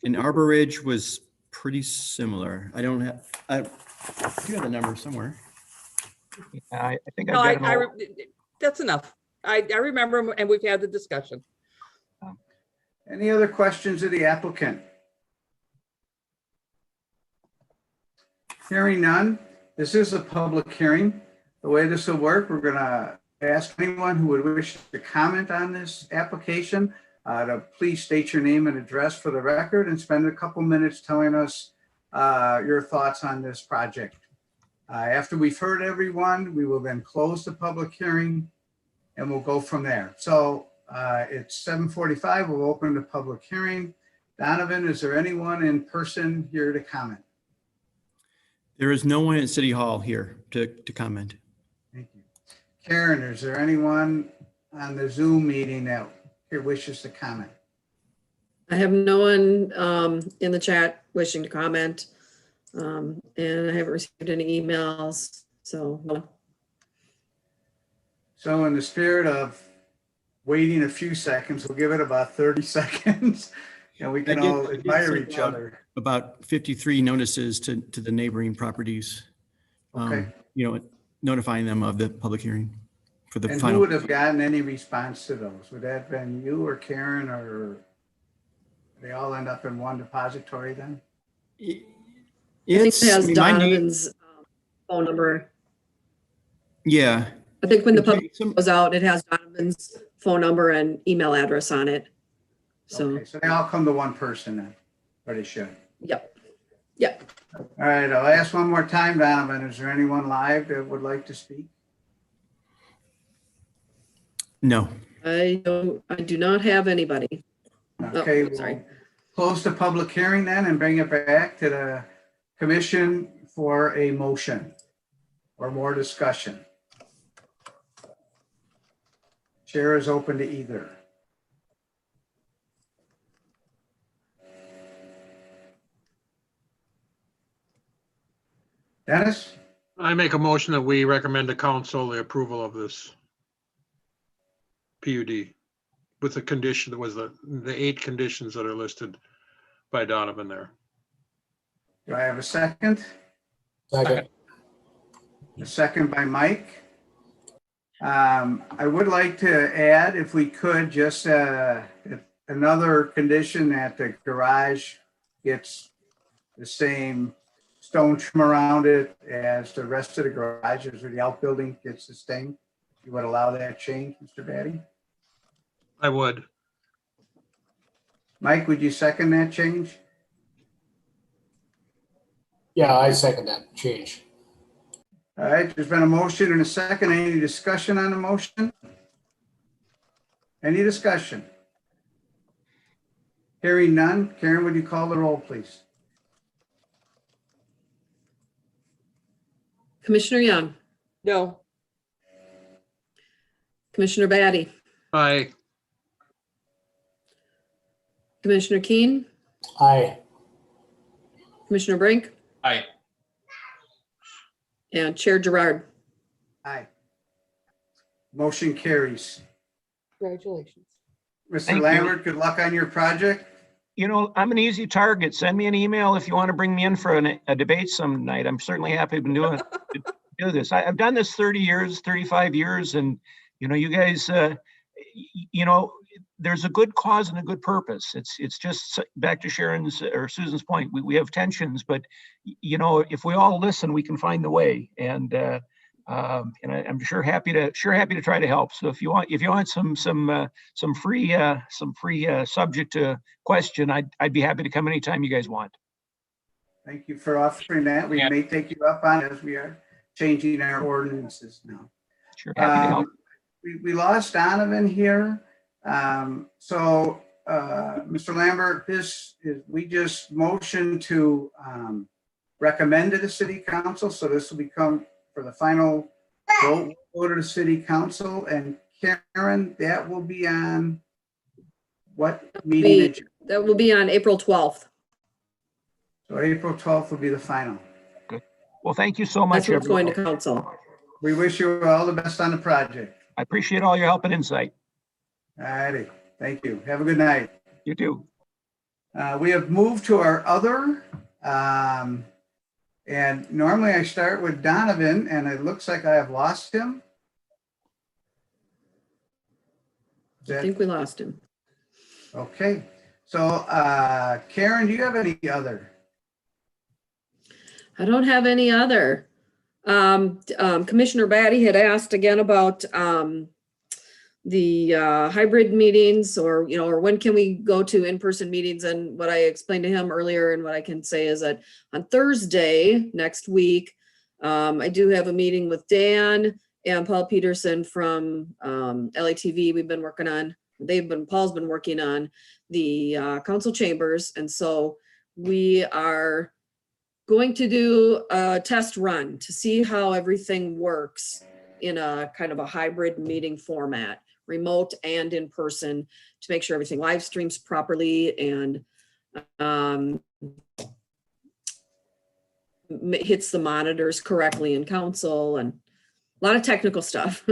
And Arbor Ridge was pretty similar. I do have the number somewhere. I think No, I've got an old- that's enough. I remember 'em and we've had the discussion. Any other questions of the applicant? Hearing none, this is a public hearing. The way this will work, we're gonna ask anyone who would wish to comment on this application to please state your name and address for the record and spend a couple minutes telling us your thoughts on this project. After we've heard everyone, we will then close the public hearing and we'll go from there. So it's 7:45. We'll open the public hearing. Donovan, is there anyone in person here to comment? There is no one at City Hall here to comment. Thank you. Karen, is there anyone on the Zoom meeting that here wishes to comment? I have no one in the chat wishing to comment. And I haven't received any emails, so no. So in the spirit of waiting a few seconds, we'll give it about 30 seconds and we can all admire each other. About 53 notices to the neighboring properties. Okay. Notifying them of the public hearing for the And who final. would have gotten any response to those? Would that have been you or Karen, or they all end up in one depository then? I think it has my name- Donovan's phone number. Yeah. I think when the Okay, public goes out, it has Donovan's phone number and email address on it. So, Okay, so they all come to one person then, or they should. yep. All right, I'll ask one more time, Donovan. Is there anyone live that would like to speak? No. I do not have anybody. Okay, Oh, sorry. we'll close the public hearing then and bring it back to the commission for a motion or more discussion. Chair is open to either. Dennis? I make a motion that we recommend to council the approval of this PUD with the condition that was the 8 conditions that are listed by Donovan there. Do I have a second? Second. A second by Mike. I would like to add, if we could, just another condition that the garage gets the same stone trim around it as the rest of the garages, or the outbuilding gets the same. You would allow that change, Mr. Batty? I would. Mike, would you second that change? Yeah, I second that change. All right, there's been a motion and a second. Any discussion on the motion? Any discussion? Hearing none. Karen, would you call the roll, please? Commissioner Young, No, Commissioner Batty, Aye. Commissioner Keen, Aye. Commissioner Brink, Aye. and Chair Gerard. Aye. Motion carries. congratulations. Mr. Thank you. Lambert, good luck on your project. You know, I'm an easy target. Send me an email if you want to bring me in for a debate some night. I'm certainly happy to do this. I've done this 30 years, 35 years, and you guys, there's a good cause and a good purpose. It's just back to Sharon's or Susan's point. We have tensions, but if we all listen, we can find the way. And I'm sure happy to try to help. So if you want some free subject to question, I'd be happy to come anytime you guys want. Thank you for offering that. We may take you up on it as we are changing our ordinances now. Sure, happy to help. We lost Donovan here. So Mr. Lambert, we just motioned to recommend to the city council. So this will become for the final vote, go to the city council. And Karen, that will be on what meeting? That will be on April 12th. So April 12th will be the final. Good. Well, thank you so much, That's what's going to everyone. council. We wish you all the best on the project. I appreciate all your help and insight. All righty. Thank you. Have a good night. You too. We have moved to our other And normally I start with Donovan, and it looks like I have lost him. Is I that- think we lost him. Okay, so Karen, do you have any other? I don't have any other. Commissioner Batty had asked again about the hybrid meetings, or, you know, or when can we go to in-person meetings? And what I explained to him earlier, and what I can say is that on Thursday next week, I do have a meeting with Dan and Paul Peterson from LATV. We've been working on, Paul's been working on the council chambers. And so we are going to do a test run to see how everything works in a kind of a hybrid meeting format, remote and in person, to make sure everything live streams properly and hits the monitors correctly in council, and a lot of technical stuff.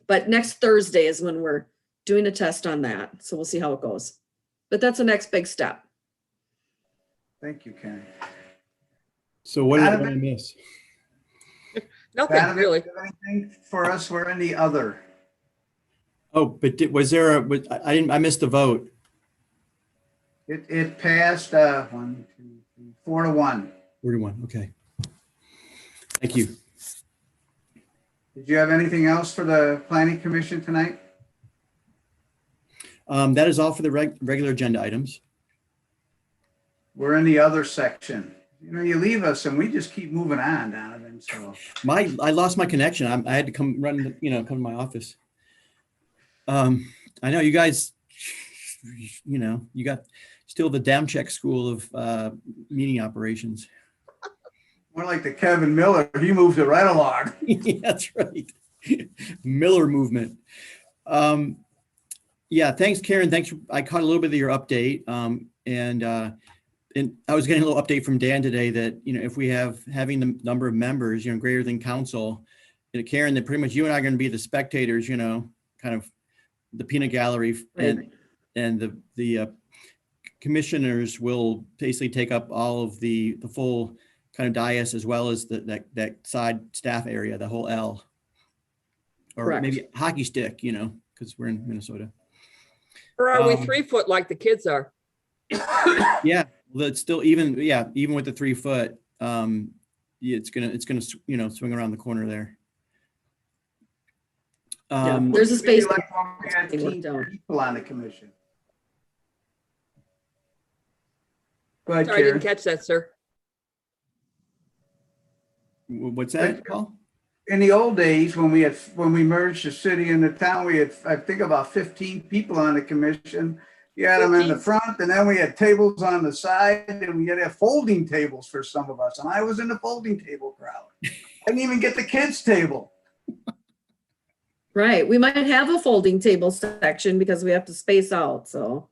But next Thursday is when we're doing a test on that. So we'll see how it goes. But that's the next big step. Thank you, Karen. So what did I Donovan? miss? Nothing Donovan, really. do you have anything for us? We're in the other. Oh, but was there I missed the vote. It passed 1, 2, 3, 4-1. 41, okay. Thank you. Did you have anything else for the planning commission tonight? That is all for the regular agenda items. We're in the other section. You know, you leave us and we just keep moving on, Donovan, so. I lost my connection. I had to come run, come to my office. I know you guys, you got still the down check school of meeting operations. More like the Kevin Miller, he moves it right along. Yeah, that's right. Miller movement. Yeah, thanks, Karen. Thanks. I caught a little bit of your update. And I was getting a little update from Dan today that, if we having the number of members, greater than council, Karen, that pretty much you and I are going to be the spectators, kind of the peanut gallery, Right. and the commissioners will basically take up all of the full kind of dais, as well as that side staff area, the whole L, or Correct. maybe hockey stick, because we're in Minnesota. Or are we 3 foot like the kids are? Yeah, well, it's still even with the 3 foot, it's gonna swing around the corner there. Yeah, there's a space. Like we had They worked 15 out. people on the commission. Go ahead, Sorry, I didn't Karen. catch that, sir. What's that, Paul? In the old days, when we merged the city and the town, we had, I think, about 15 people on the commission. You had them in the 15? front, and then we had tables on the side, and we had to have folding tables for some of us. And I was in the folding table crowd. I didn't even get the kids' table. Right, we might have a folding table section because we have to space out, so.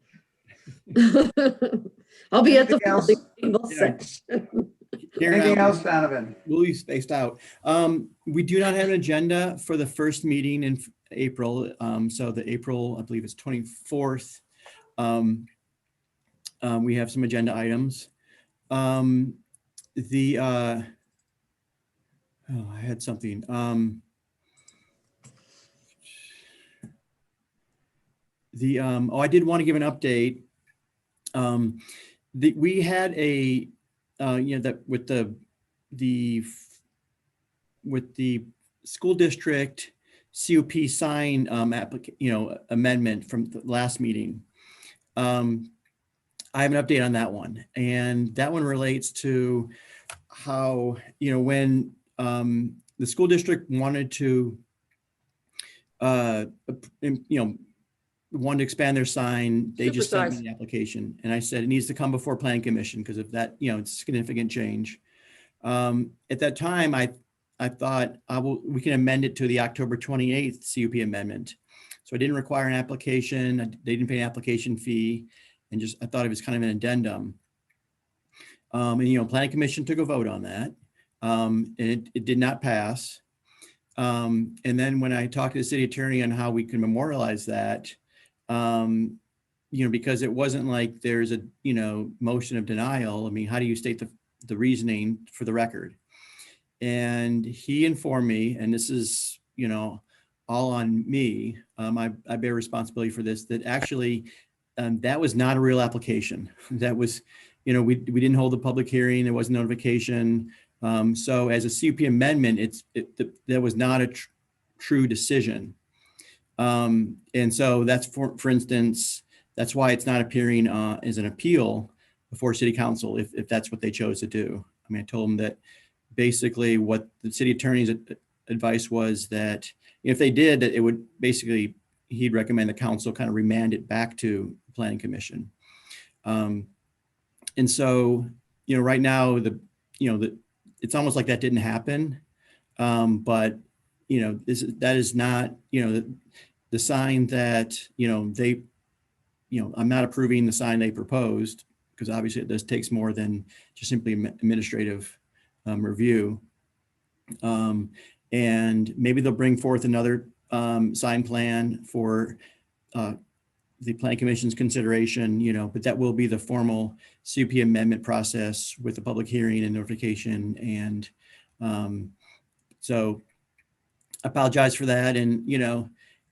I'll be at the Anything else? folding table Yeah. section. Karen, Anything else, Donovan? We'll be spaced out. We do not have an agenda for the first meeting in April. So the April, I believe it's 24th. We have some agenda items. I had something. I did want to give an update. We had a that with the school district COP sign amendment from the last meeting. I have an update on that one, and that one relates to how when the school district wanted to wanted to expand their sign, they just sent me Supersize. the application, and I said it needs to come before planning commission because of that, it's a significant change. At that time, I thought we can amend it to the October 28th CUP amendment. So I didn't require an application. They didn't pay an application fee, and I thought it was kind of an addendum. And planning commission took a vote on that, and it did not pass. And then when I talked to the city attorney on how we can memorialize that, because it wasn't like there's a, motion of denial. I mean, how do you state the reasoning for the record? And he informed me, and this is, all on me. I bear responsibility for this, that actually that was not a real application. That was, we didn't hold a public hearing. There was notification. So as a CUP amendment, that was not a true decision. And so that's for instance, that's why it's not appearing as an appeal before city council, if that's what they chose to do. I mean, I told them that basically what the city attorney's advice was that if they did, that it would basically, he'd recommend the council kind of remand it back to the planning commission. And so, right now, it's almost like that didn't happen. But, that is not, the sign that, I'm not approving the sign they proposed, because obviously it takes more than just simply administrative review. And maybe they'll bring forth another sign plan for the planning commission's consideration, but that will be the formal CUP amendment process with the public hearing and notification. And so I apologize for that. And,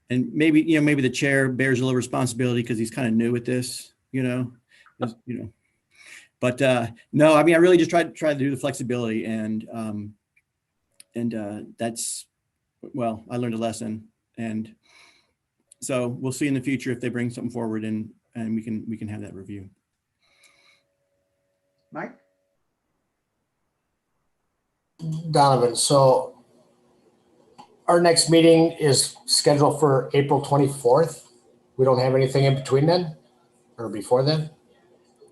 and maybe, maybe the chair bears a little responsibility because he's kind of new at this, but no, I mean, I really just tried to do the flexibility, and that's, well, I learned a lesson, and so we'll see in the future if they bring something forward, and we can have that review. Mike? Donovan, so our next meeting is scheduled for April 24th. We don't have anything in between then or before then?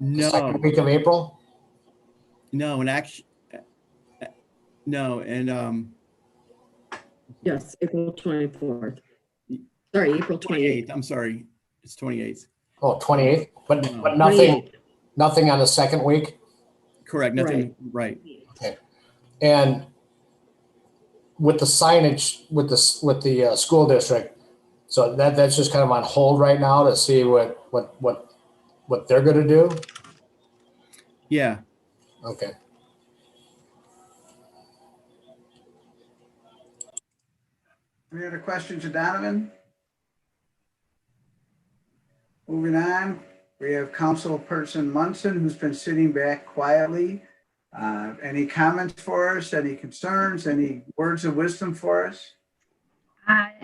The second week of April? No, and actually, no, and Yes, April 24th. Sorry, April 28th. I'm sorry, it's 28th. Oh, 28th, but No. but 28th. nothing on the second week? Correct, nothing, right. Okay. And with the signage with the school district, so that's just kind of on hold right now to see what they're going to do. Yeah. Okay. Any other questions of Donovan? Moving on, we have Councilperson Munson, who's been sitting back quietly. Any comments for us? Any concerns? Any words of wisdom for us?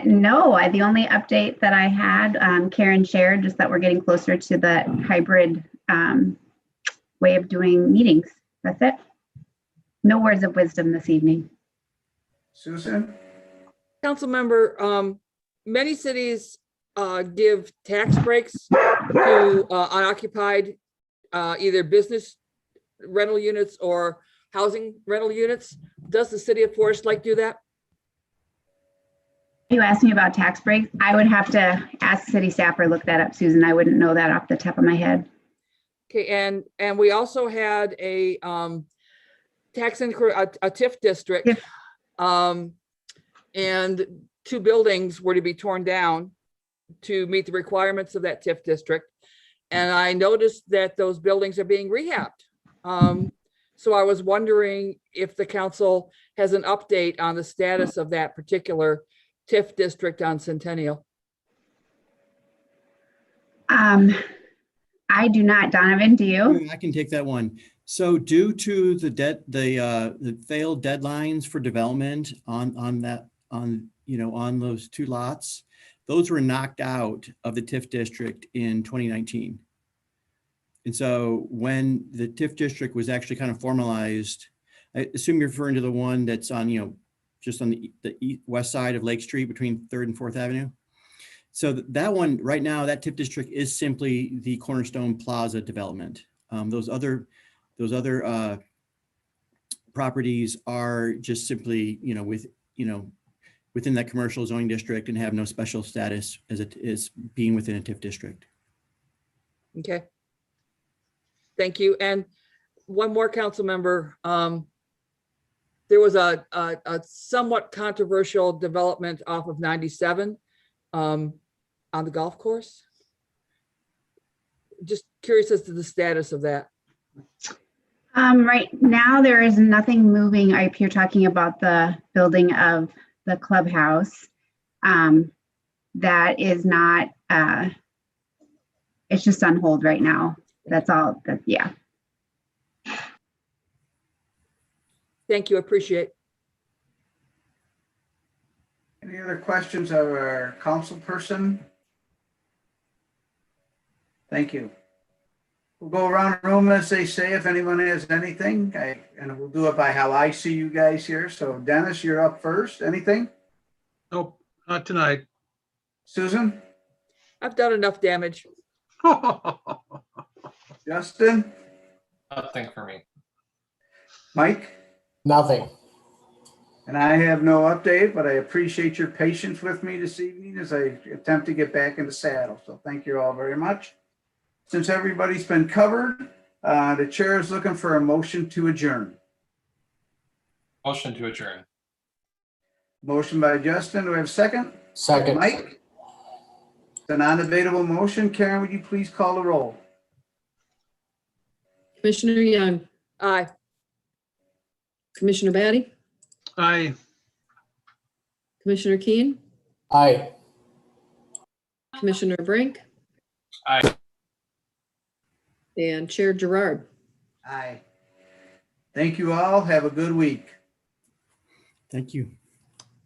No, the only update that I had, Karen shared, just that we're getting closer to the hybrid way of doing meetings. That's it. No words of wisdom this evening. Susan? Council member, many cities give tax breaks to unoccupied either business rental units or housing rental units. Does the city of Forest Lake do that? You asked me about tax breaks. I would have to ask city staff or look that up, Susan. I wouldn't know that off the top of my head. Okay, and we also had a tax increase, a TIF district. And 2 buildings were to be torn down to meet the requirements of that TIF district. And I noticed that those buildings are being rehabbed. So I was wondering if the council has an update on the status of that particular TIF district on Centennial. I do not. Donovan, do you? I can take that one. So due to the failed deadlines for development on those 2 lots, those were knocked out of the TIF district in 2019. And so when the TIF district was actually kind of formalized, I assume you're referring to the one that's on, just on the west side of Lake Street between 3rd and 4th Avenue. So that one right now, that TIF district is simply the Cornerstone Plaza development. Those other properties are just simply, within that commercial zoning district and have no special status as it is being within a TIF district. Okay. Thank you. And one more council member. There was a somewhat controversial development off of 97 on the golf course. Just curious as to the status of that. Right now, there is nothing moving. If you're talking about the building of the clubhouse, that is not, it's just on hold right now. That's all, yeah. Thank you, appreciate. Any other questions of our council person? Thank you. We'll go around the room as they say, if anyone has anything, and we'll do it by how I see you guys here. So Dennis, you're up first. Anything? Nope, not tonight. Susan? I've done enough damage. Justin? Nothing for me. Mike? Nothing. And I have no update, but I appreciate your patience with me this evening as I attempt to get back in the saddle. So thank you all very much. Since everybody's been covered, the chair is looking for a motion to adjourn. Motion to adjourn. Motion by Justin. Do we have a second? Second. Mike? It's a non-debatable motion. Karen, would you please call the roll? Commissioner Young, Aye. Commissioner Batty, Aye. Commissioner Keen, Aye. Commissioner Brink, Aye. and Chair Gerard. Aye. Thank you all. Have a good week. Thank you.